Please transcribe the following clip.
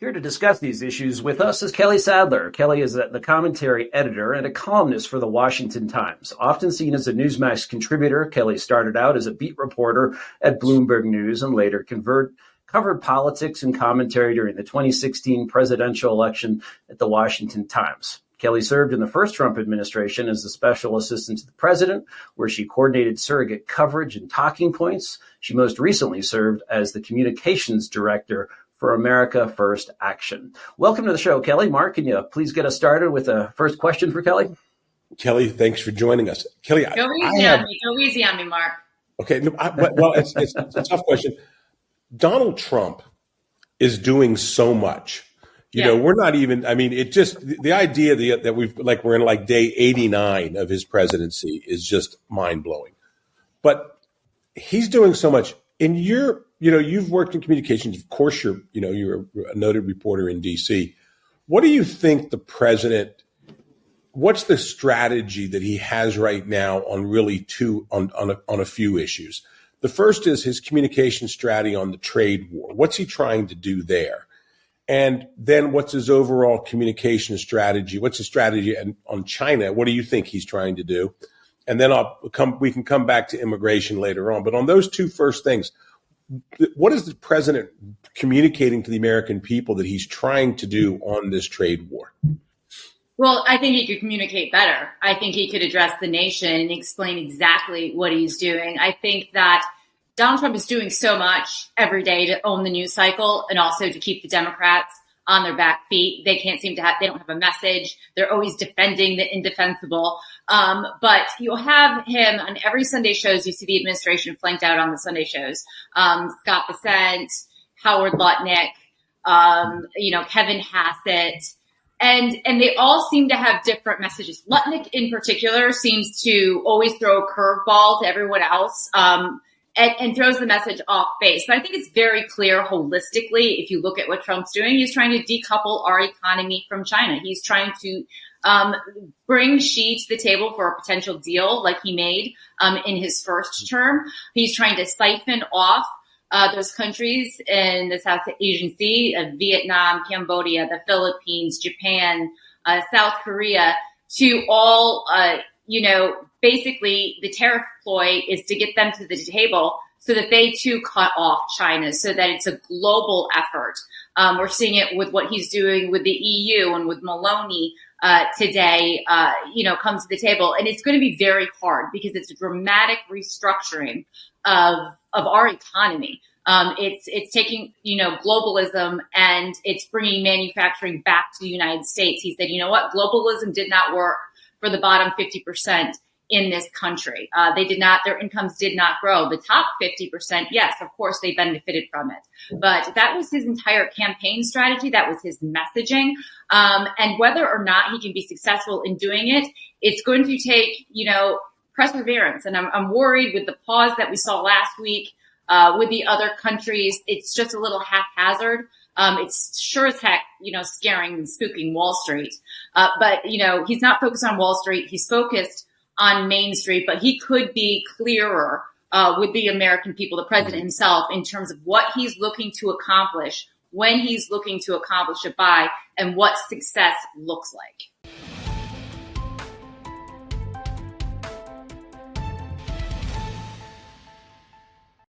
Here to discuss these issues with us is Kelly Sadler. Kelly is the commentary editor and a columnist for the Washington Times. Often seen as a Newsmax contributor, Kelly started out as a beat reporter at Bloomberg News and later covered politics and commentary during the 2016 presidential election at the Washington Times. Kelly served in the first Trump administration as the special assistant to the president, where she coordinated surrogate coverage and talking points. She most recently served as the communications director for America First Action. Welcome to the show, Kelly. Mark, can you please get us started with a first question for Kelly? Kelly, thanks for joining us. Kelly, Go easy on me, Mark. Okay, it's a tough question. Donald Trump is doing so much. We're not even, the idea that we're in day 89 of his presidency is just mind blowing. But he's doing so much. You've worked in communications. Of course, you're a noted reporter in DC. What do you think what's the strategy that he has right now on a few issues? The first is his communication strategy on the trade war. What's he trying to do there? And then what's his overall communication strategy? What's his strategy on China? What do you think he's trying to do? And then we can come back to immigration later on. But on those two first things, what is the president communicating to the American people that he's trying to do on this trade war? Well, I think he could communicate better. I think he could address the nation and explain exactly what he's doing. I think that Donald Trump is doing so much every day to own the news cycle and also to keep the Democrats on their back feet. They don't have a message. They're always defending the indefensible. But you'll have him on every Sunday shows. You see the administration flanked out on the Sunday shows. Scott Bessent, Howard Lutnick, Kevin Hassett. And they all seem to have different messages. Lutnick in particular seems to always throw a curveball to everyone else. And throws the message off base. But I think it's very clear holistically, if you look at what Trump's doing, he's trying to decouple our economy from China. He's trying to bring Xi to the table for a potential deal like he made in his first term. He's trying to siphon off those countries in the South Asian Sea, Vietnam, Cambodia, the Philippines, Japan, South Korea, to all basically the tariff ploy is to get them to the table so that they too cut off China, so that it's a global effort. We're seeing it with what he's doing with the EU and with Maloney today, comes to the table. And it's going to be very hard because it's a dramatic restructuring of our economy. It's taking, globalism and it's bringing manufacturing back to the United States. He said, you know what? Globalism did not work for the bottom 50% in this country. Their incomes did not grow. The top 50%, yes, of course, they benefited from it. But that was his entire campaign strategy. That was his messaging. And whether or not he can be successful in doing it, it's going to take, perseverance. And I'm worried with the pause that we saw last week with the other countries. It's just a little haphazard. It's sure as heck, scaring and spooking Wall Street. But he's not focused on Wall Street. He's focused on Main Street, but he could be clearer with the American people, the president himself, in terms of what he's looking to accomplish, when he's looking to accomplish it by, and what success looks like.